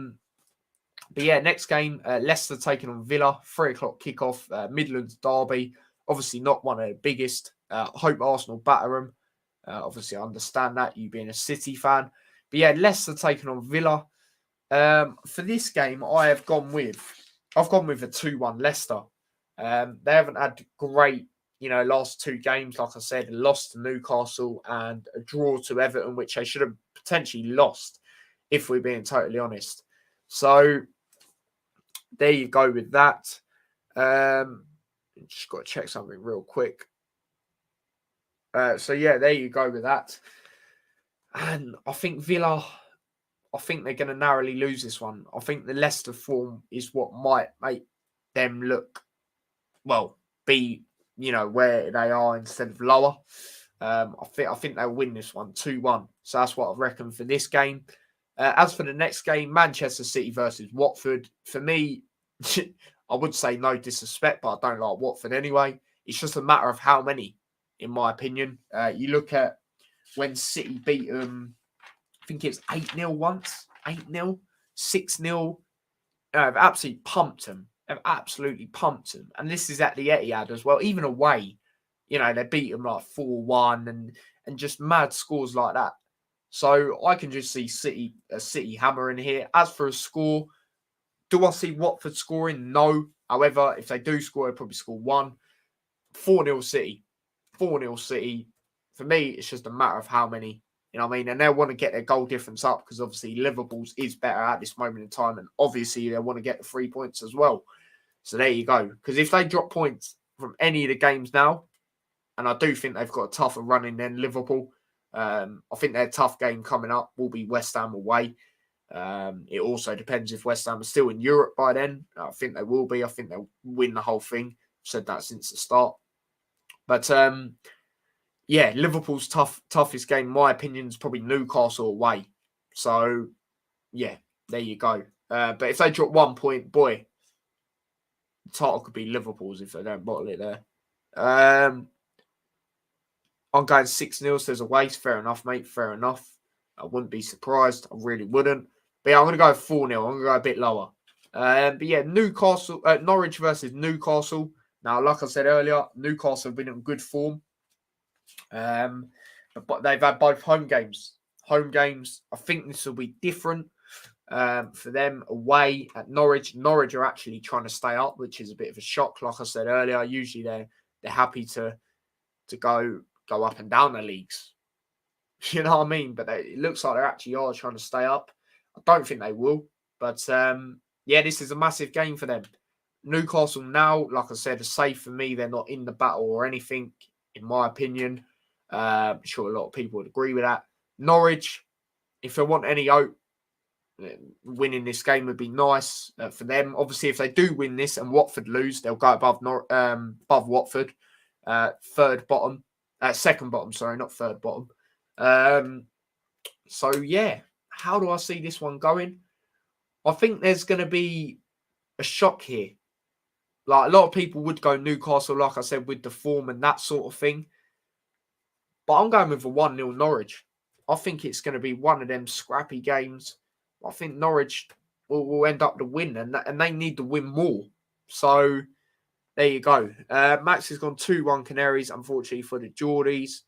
A: yeah, next game, Leicester taking on Villa, 3 o'clock kickoff, Midlands derby. Obviously not one of the biggest. Hope Arsenal batter them. Obviously, I understand that, you being a City fan. But yeah, Leicester taking on Villa. For this game, I've gone with a 2-1 Leicester. They haven't had great, last 2 games. Like I said, a loss to Newcastle and a draw to Everton, which they should have potentially lost, if we're being totally honest. So there you go with that. Just got to check something real quick. So yeah, there you go with that. And I think Villa, they're going to narrowly lose this one. I think the Leicester form is what might make them look, be, where they are instead of lower. I think they'll win this one 2-1. So that's what I reckon for this game. As for the next game, Manchester City versus Watford. For me, I would say no disrespect, but I don't like Watford anyway. It's just a matter of how many, in my opinion. You look at when City beat them, I think it's 8-0 once, 8-0, 6-0. They've absolutely pumped them. And this is at the Etihad as well. Even away, they beat them like 4-1 and just mad scores like that. So I can just see City hammering here. As for a score, do I see Watford scoring? No. However, if they do score, they'll probably score 1. 4-0 City. 4-0 City. For me, it's just a matter of how many, you know what I mean? And they'll want to get their goal difference up because obviously Liverpool's is better at this moment in time. And obviously they want to get the 3 points as well. So there you go. Because if they drop points from any of the games now, and I do think they've got a tougher running than Liverpool, I think their tough game coming up will be West Ham away. It also depends if West Ham are still in Europe by then. I think they will be. I think they'll win the whole thing. I've said that since the start. But yeah, Liverpool's toughest game, in my opinion, is probably Newcastle away. So yeah, there you go. But if they drop 1 point, boy, the title could be Liverpool's if they don't bottle it there. I'm going 6-0, so there's a waste. Fair enough, mate. Fair enough. I wouldn't be surprised. I really wouldn't. But yeah, I'm going to go 4-0. I'm going to go a bit lower. But yeah, Norwich versus Newcastle. Now, like I said earlier, Newcastle have been in good form. But they've had both home games. Home games, I think this will be different for them away at Norwich. Norwich are actually trying to stay up, which is a bit of a shock. Like I said earlier, usually they're happy to go up and down the leagues. You know what I mean? But it looks like they actually are trying to stay up. I don't think they will. But yeah, this is a massive game for them. Newcastle now, like I said, are safe for me. They're not in the battle or anything, in my opinion. I'm sure a lot of people would agree with that. Norwich, if they want any hope, winning this game would be nice for them. Obviously, if they do win this and Watford lose, they'll go above Watford. Second bottom, sorry, not third bottom. So, yeah, how do I see this one going? I think there's going to be a shock here. Like, a lot of people would go Newcastle, like I said, with the form and that sort of thing. But I'm going with a 1-0 Norwich. I think it's going to be one of them scrappy games. I think Norwich will end up the win, and they need to win more. So, there you go. Max has gone 2-1 Canaries, unfortunately, for the Geordies.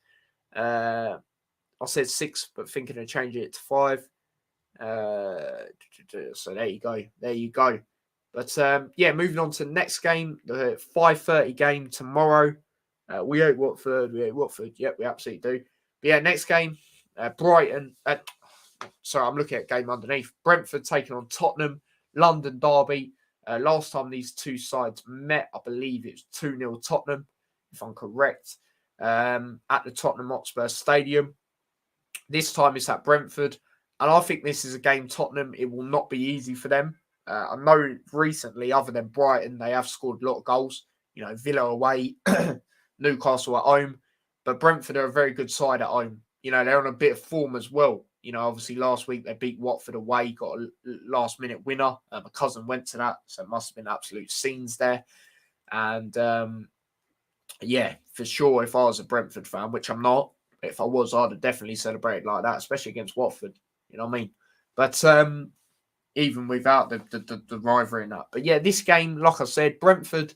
A: I said 6, but thinking of changing it to 5. So there you go. There you go. But yeah, moving on to the next game, the 5:30 game tomorrow. We hate Watford. Yep, we absolutely do. But yeah, next game, Brighton. Sorry, I'm looking at game underneath. Brentford taking on Tottenham. London derby. Last time these two sides met, I believe it was 2-0 Tottenham, if I'm correct, at the Tottenham Hotspur Stadium. This time it's at Brentford. And I think this is a game Tottenham, it will not be easy for them. I know recently, other than Brighton, they have scored a lot of goals. You know, Villa away, Newcastle at home. But Brentford are a very good side at home. You know, they're on a bit of form as well. You know, obviously last week they beat Watford away, got a last-minute winner. My cousin went to that, so it must have been absolute scenes there. And, yeah, for sure, if I was a Brentford fan, which I'm not, if I was, I'd have definitely celebrated like that, especially against Watford. You know what I mean? But even without the rivalry and that. But yeah, this game, like I said, Brentford,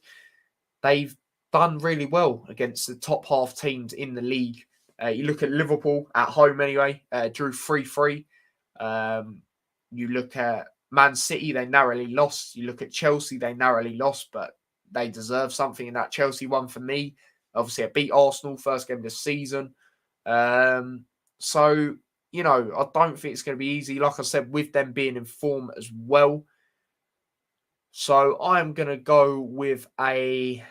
A: they've done really well against the top half teams in the league. You look at Liverpool at home anyway, drew 3-3. You look at Man City, they narrowly lost. You look at Chelsea, they narrowly lost, but they deserve something in that Chelsea one for me. Obviously, I beat Arsenal first game of the season. So, you know, I don't think it's going to be easy. Like I said, with them being in form as well. So I'm going to go with I've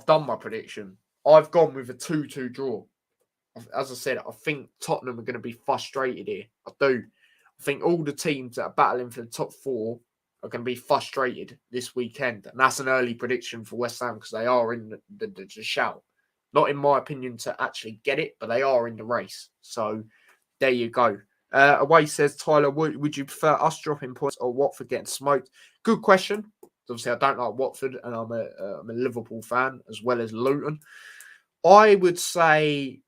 A: done my prediction. I've gone with a 2-2 draw. As I said, I think Tottenham are going to be frustrated here. I do. I think all the teams that are battling for the top 4 are going to be frustrated this weekend. And that's an early prediction for West Ham because they are in the shout. Not in my opinion to actually get it, but they are in the race. So there you go. Away says, Tyler, would you prefer us dropping points or Watford getting smoked? Good question. Obviously, I don't like Watford and I'm a Liverpool fan as well as Luton. I would say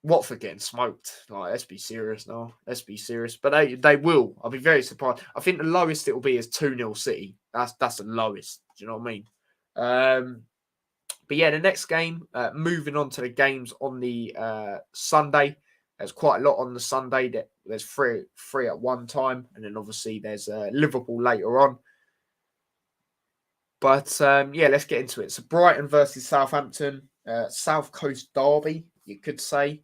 A: Watford getting smoked. Like, let's be serious now. Let's be serious. But they will. I'll be very surprised. I think the lowest it will be is 2-0 City. That's the lowest. Do you know what I mean? But yeah, the next game, moving on to the games on the Sunday. There's quite a lot on the Sunday. There's three at one time. And then obviously there's Liverpool later on. But yeah, let's get into it. So Brighton versus Southampton, South Coast derby, you could say.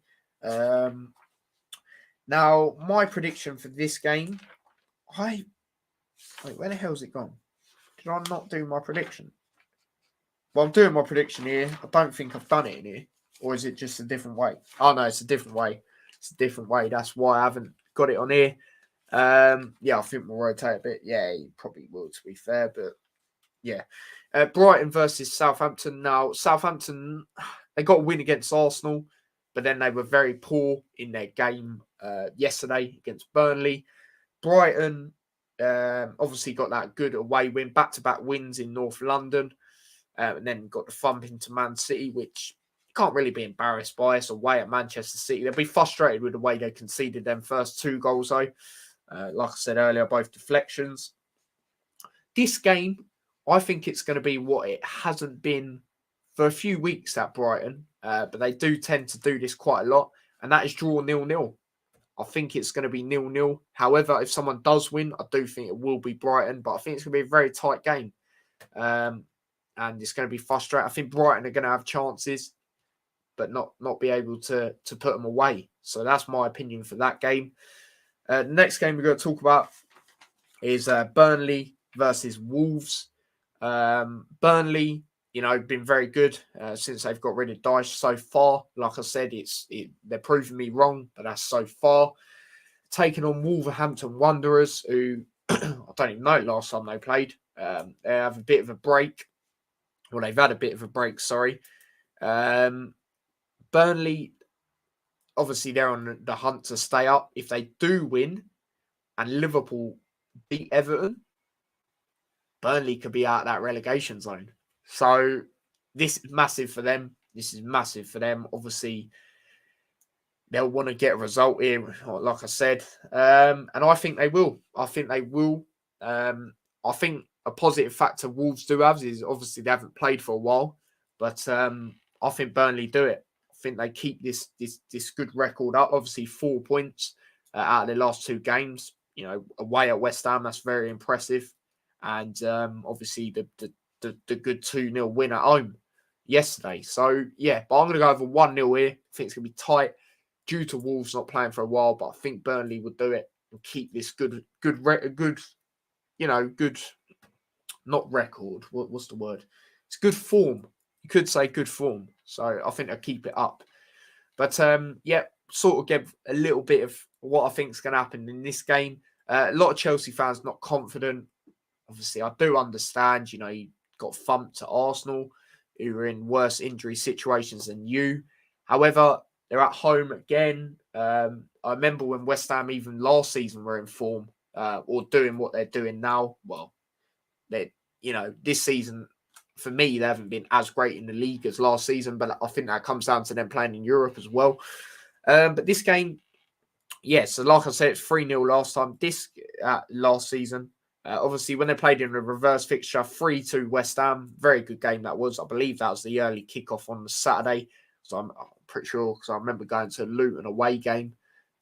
A: Now, my prediction for this game, wait, where the hell's it gone? Did I not do my prediction? Well, I'm doing my prediction here. I don't think I've done it in here. Or is it just a different way? Oh, no, it's a different way. It's a different way. That's why I haven't got it on here. Yeah, I think we'll rotate a bit. Yeah, you probably will, to be fair. But, yeah. Brighton versus Southampton. Now, Southampton, they got a win against Arsenal. But then they were very poor in their game yesterday against Burnley. Brighton obviously got that good away win, back-to-back wins in North London. And then got the thump into Man City, which you can't really be embarrassed by. It's away at Manchester City. They'll be frustrated with the way they conceded them first 2 goals, though. Like I said earlier, both deflections. This game, I think it's going to be what it hasn't been for a few weeks at Brighton. But they do tend to do this quite a lot. And that is draw 0-0. I think it's going to be 0-0. However, if someone does win, I do think it will be Brighton. But I think it's going to be a very tight game. And it's going to be frustrating. I think Brighton are going to have chances, but not be able to put them away. So that's my opinion for that game. The next game we're going to talk about is Burnley versus Wolves. Burnley, been very good since they've got rid of Dyche so far. Like I said, they're proving me wrong, but that's so far. Taking on Wolverhampton Wanderers, who I don't even know last time they played. They have a bit of a break. Well, they've had a bit of a break, sorry. Burnley, obviously, they're on the hunt to stay up. If they do win and Liverpool beat Everton, Burnley could be out of that relegation zone. So this is massive for them. Obviously, they'll want to get a result here, like I said. And I think they will. I think a positive factor Wolves do have is obviously they haven't played for a while. But I think Burnley do it. I think they keep this good record up. Obviously, 4 points out of their last 2 games. Away at West Ham, that's very impressive. And obviously the good 2-0 win at home yesterday. So, yeah, but I'm going to go over 1-0 here. I think it's going to be tight due to Wolves not playing for a while, but I think Burnley will do it and keep this good, not record. What's the word? It's good form. You could say good form. So I think I'll keep it up. But, yeah, sort of give a little bit of what I think is going to happen in this game. A lot of Chelsea fans not confident. Obviously, I do understand, you got thumped to Arsenal, who are in worse injury situations than you. However, they're at home again. I remember when West Ham even last season were in form or doing what they're doing now. Well, this season, for me, they haven't been as great in the league as last season, but I think that comes down to them playing in Europe as well. But this game, so like I said, it's 3-0 last time. Last season. Obviously, when they played in a reverse fixture, 3-2 West Ham. Very good game that was. I believe that was the early kickoff on the Saturday. So I'm pretty sure, because I remember going to a Luton away game.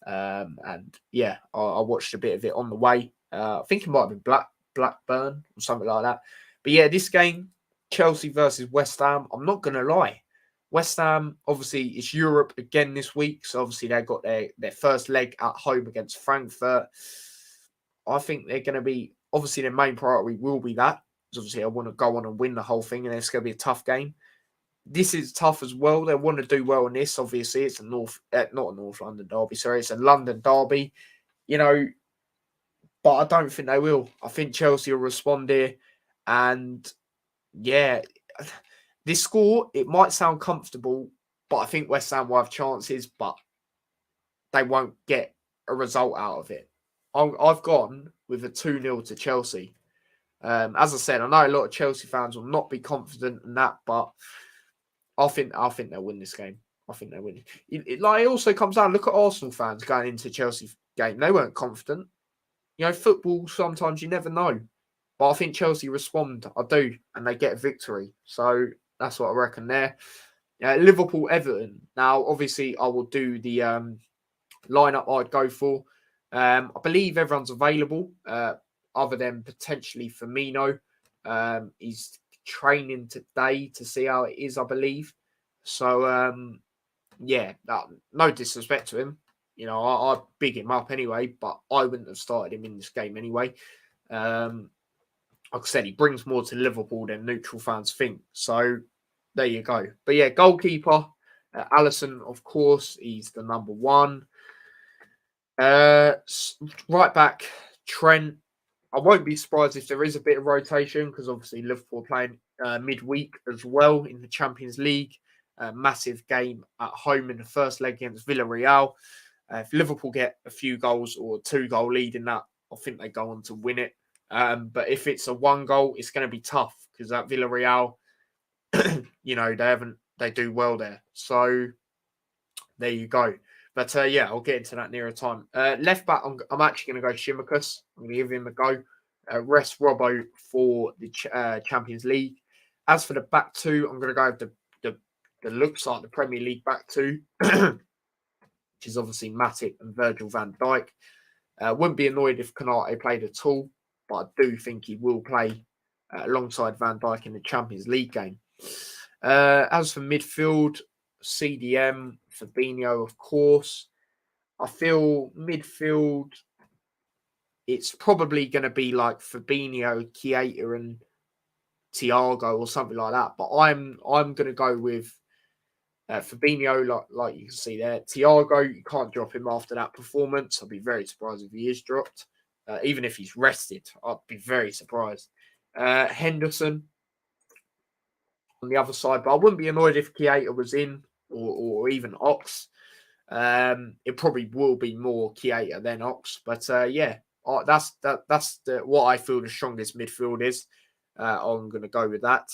A: And yeah, I watched a bit of it on the way. I think it might have been Blackburn or something like that. But yeah, this game, Chelsea versus West Ham, I'm not going to lie. West Ham, obviously, it's Europe again this week. So obviously, they got their first leg at home against Frankfurt. I think they're going to be, obviously, their main priority will be that. Because obviously, I want to go on and win the whole thing, and it's going to be a tough game. This is tough as well. They want to do well in this. Obviously, it's not a North London derby. Sorry, it's a London derby. But I don't think they will. I think Chelsea will respond here. And yeah, this score, it might sound comfortable, but I think West Ham will have chances, but they won't get a result out of it. I've gone with a 2-0 to Chelsea. As I said, I know a lot of Chelsea fans will not be confident in that, but I think they'll win this game. I think they'll win. It also comes down, look at Arsenal fans going into Chelsea game. They weren't confident. Football, sometimes you never know. But I think Chelsea respond. I do. And they get a victory. So that's what I reckon there. Liverpool-Everton. Now, obviously, I will do the lineup I'd go for. I believe everyone's available, other than potentially Firmino. He's training today to see how it is, I believe. So, no disrespect to him. I big him up anyway, but I wouldn't have started him in this game anyway. Like I said, he brings more to Liverpool than neutral fans think. So there you go. But yeah, goalkeeper, Alisson, of course, he's the number one. Right back, Trent. I won't be surprised if there is a bit of rotation because obviously Liverpool are playing midweek as well in the Champions League. Massive game at home in the first leg against Villarreal. If Liverpool get a few goals or 2-goal lead in that, I think they go on to win it. But if it's a 1-goal, it's going to be tough because at Villarreal, they do well there. So there you go. But I'll get into that nearer time. Left back, I'm actually going to go Shimikas. I'm going to give him a go. Rest Robbo for the Champions League. As for the back two, I'm going to go with the looks like the Premier League back two, which is obviously Matip and Virgil van Dijk. Wouldn't be annoyed if Konate played at all, but I do think he will play alongside Van Dijk in the Champions League game. As for midfield, CDM, Fabinho, of course. I feel midfield, it's probably going to be like Fabinho, Keita, and Thiago or something like that. But I'm going to go with Fabinho, like you can see there. Thiago, you can't drop him after that performance. I'll be very surprised if he is dropped. Even if he's rested, I'd be very surprised. Henderson on the other side, but I wouldn't be annoyed if Keita was in or even Ox. It probably will be more Keita than Ox, but that's what I feel the strongest midfield is. I'm going to go with that.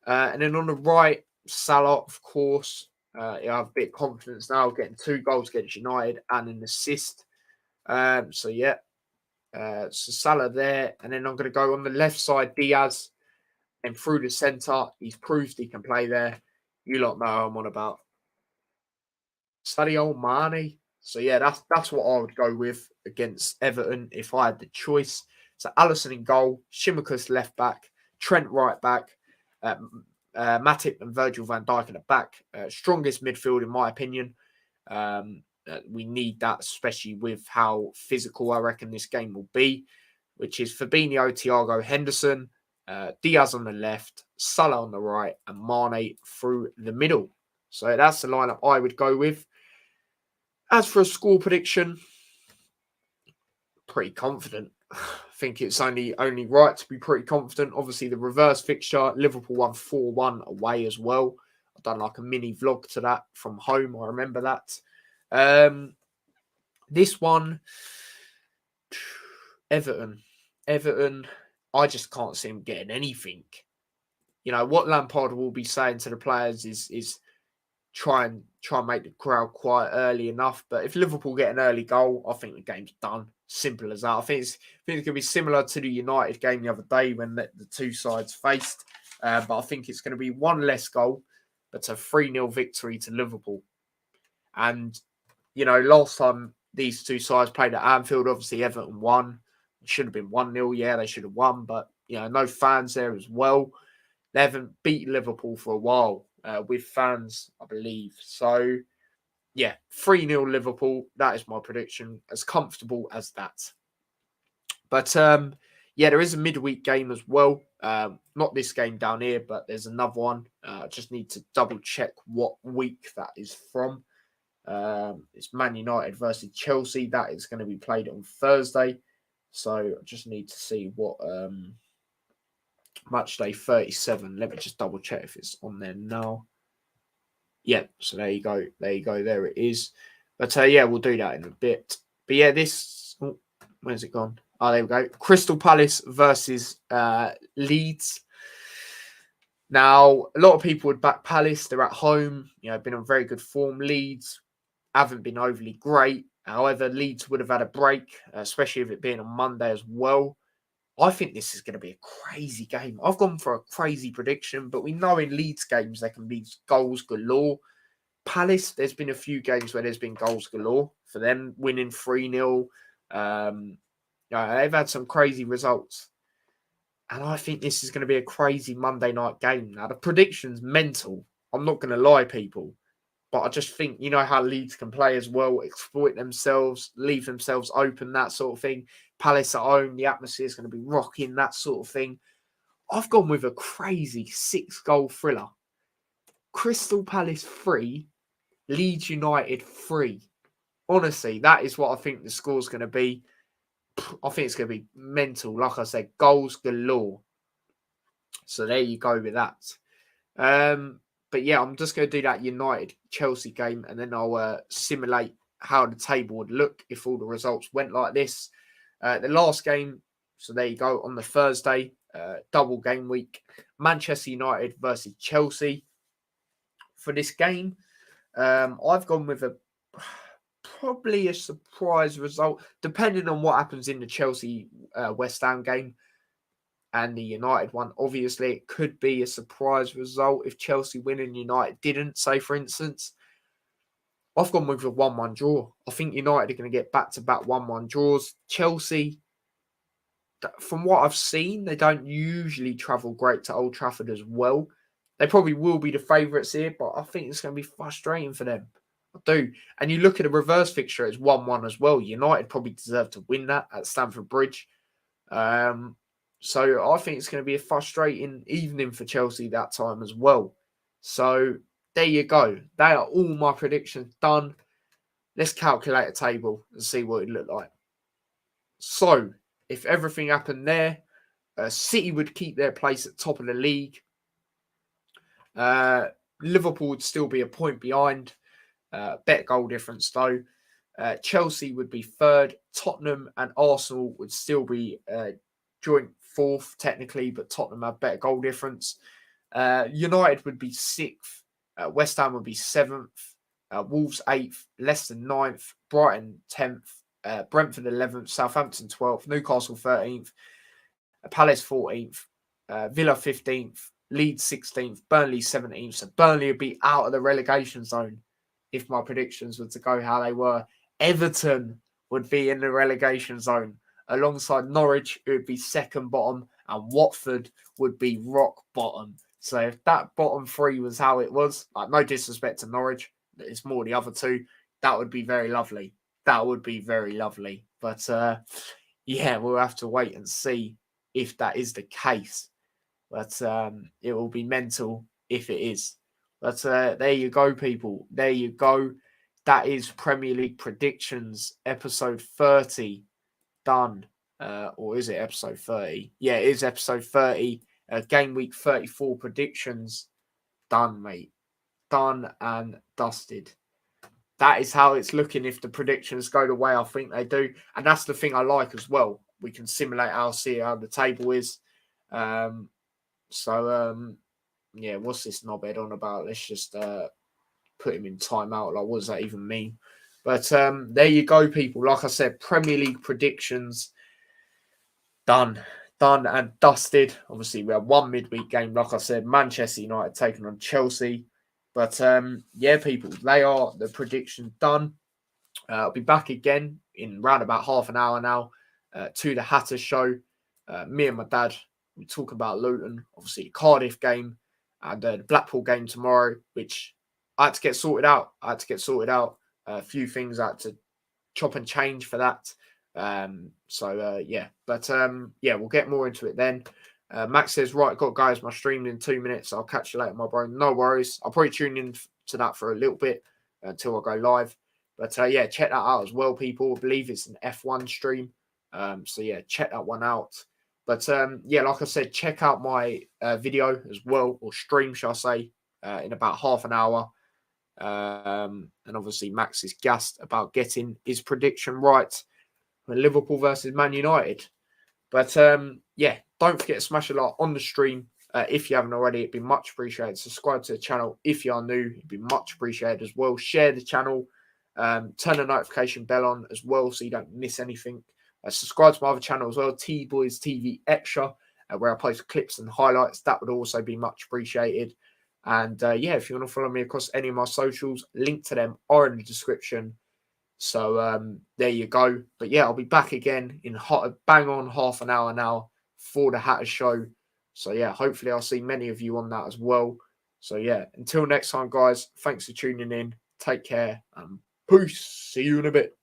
A: And then on the right, Salah, of course. I have a bit of confidence now, getting 2 goals against United and an assist. So Salah there. And then I'm going to go on the left side, Diaz. And through the centre, he's proved he can play there. You lot know who I'm on about. Sadio Mane. So that's what I would go with against Everton if I had the choice. So Alisson in goal, Shimikas left back, Trent right back, Matip and Virgil van Dijk at the back. Strongest midfield in my opinion. We need that, especially with how physical I reckon this game will be, which is Fabinho, Thiago, Henderson, Diaz on the left, Salah on the right, and Mane through the middle. So that's the lineup I would go with. As for a score prediction, pretty confident. I think it's only right to be pretty confident. Obviously, the reverse fixture, Liverpool won 4-1 away as well. I've done like a mini vlog to that from home. I remember that. This one, Everton, I just can't see him getting anything. What Lampard will be saying to the players is try and make the crowd quiet early enough. But if Liverpool get an early goal, I think the game's done. Simple as that. I think it's going to be similar to the United game the other day when the two sides faced. But I think it's going to be one less goal, but a 3-0 victory to Liverpool. And, last time these two sides played at Anfield, obviously Everton won. It should have been 1-0. Yeah, they should have won. But, no fans there as well. They haven't beat Liverpool for a while with fans, I believe. So, 3-0 Liverpool. That is my prediction. As comfortable as that. But, there is a midweek game as well. Not this game down here, but there's another one. I just need to double check what week that is from. It's Man United versus Chelsea. That is going to be played on Thursday. So, I just need to see what... match day 37. Let me just double check if it's on there now. Yeah, so there you go. There it is. But we'll do that in a bit. But this... Oh, where's it gone? Oh, there we go. Crystal Palace versus Leeds. Now, a lot of people would back Palace. They're at home. Been on very good form. Leeds haven't been overly great. However, Leeds would have had a break, especially with it being on Monday as well. I think this is going to be a crazy game. I've gone for a crazy prediction, but we know in Leeds games there can be goals galore. Palace, there's been a few games where there's been goals galore for them, winning 3-0. They've had some crazy results. And I think this is going to be a crazy Monday night game. Now, the prediction's mental. I'm not going to lie, people. But I just think, you know how Leeds can play as well, exploit themselves, leave themselves open, that sort of thing. Palace at home, the atmosphere is going to be rocking, that sort of thing. I've gone with a crazy 6-goal thriller. Crystal Palace 3, Leeds United 3. Honestly, that is what I think the score's going to be. I think it's going to be mental. Like I said, goals galore. So there you go with that. But yeah, I'm just going to do that United-Chelsea game, and then I'll simulate how the table would look if all the results went like this. The last game, so there you go, on the Thursday, double game week, Manchester United versus Chelsea. For this game, I've gone with probably a surprise result, depending on what happens in the Chelsea-West Ham game. And the United one, obviously, it could be a surprise result if Chelsea win and United didn't, say, for instance. I've gone with a 1-1 draw. I think United are going to get back-to-back 1-1 draws. Chelsea, from what I've seen, they don't usually travel great to Old Trafford as well. They probably will be the favourites here, but I think it's going to be frustrating for them. I do. And you look at the reverse fixture, it's 1-1 as well. United probably deserve to win that at Stamford Bridge. So I think it's going to be a frustrating evening for Chelsea that time as well. So there you go. They are all my predictions done. Let's calculate a table and see what it looked like. So if everything happened there, City would keep their place at top of the league. Liverpool would still be a point behind. Better goal difference though. Chelsea would be third. Tottenham and Arsenal would still be joint fourth technically, but Tottenham have better goal difference. United would be sixth. West Ham would be seventh. Wolves eighth. Leicester ninth. Brighton 10th. Brentford 11th. Southampton 12th. Newcastle 13th. Palace 14th. Villa 15th. Leeds 16th. Burnley 17th. So Burnley would be out of the relegation zone if my predictions were to go how they were. Everton would be in the relegation zone. Alongside Norwich, it would be second bottom, and Watford would be rock bottom. So if that bottom three was how it was, like no disrespect to Norwich, it's more the other two, that would be very lovely. That would be very lovely. But yeah, we'll have to wait and see if that is the case. But it will be mental if it is. But there you go, people. There you go. That is Premier League predictions, episode 30. Done. Or is it episode 30? Yeah, it is episode 30. Game week 34 predictions. Done, mate. Done and dusted. That is how it's looking if the predictions go the way I think they do. And that's the thing I like as well. We can simulate see how the table is. Yeah, what's this knobhead on about? Let's just put him in timeout. Like, what does that even mean? But there you go, people. Like I said, Premier League predictions done and dusted. Obviously, we had one midweek game. Like I said, Manchester United taking on Chelsea. But yeah, people, they are the predictions done. I'll be back again in around about half an hour now to the Hatter Show. Me and my dad, we talk about Luton, obviously the Cardiff game and the Blackpool game tomorrow, which I had to get sorted out. A few things I had to chop and change for that. Yeah. But yeah, we'll get more into it then. Max says, right, got guys, my stream in 2 minutes. I'll catch you later, my bro. No worries. I'll probably tune in to that for a little bit until I go live. But yeah, check that out as well, people. I believe it's an F1 stream. So yeah, check that one out. But yeah, like I said, check out my video as well, or stream, shall I say, in about half an hour. And obviously, Max is gassed about getting his prediction right for Liverpool versus Man United. But yeah, don't forget to smash a like on the stream if you haven't already. It'd be much appreciated. Subscribe to the channel if you are new. It'd be much appreciated as well. Share the channel. Turn the notification bell on as well so you don't miss anything. Subscribe to my other channel as well, T-Boys TV Extra, where I post clips and highlights. That would also be much appreciated. And yeah, if you want to follow me across any of my socials, link to them are in the description. So there you go. But yeah, I'll be back again in bang on half an hour now for the Hatter Show. So yeah, hopefully I'll see many of you on that as well. So yeah, until next time, guys, thanks for tuning in. Take care and peace. See you in a bit.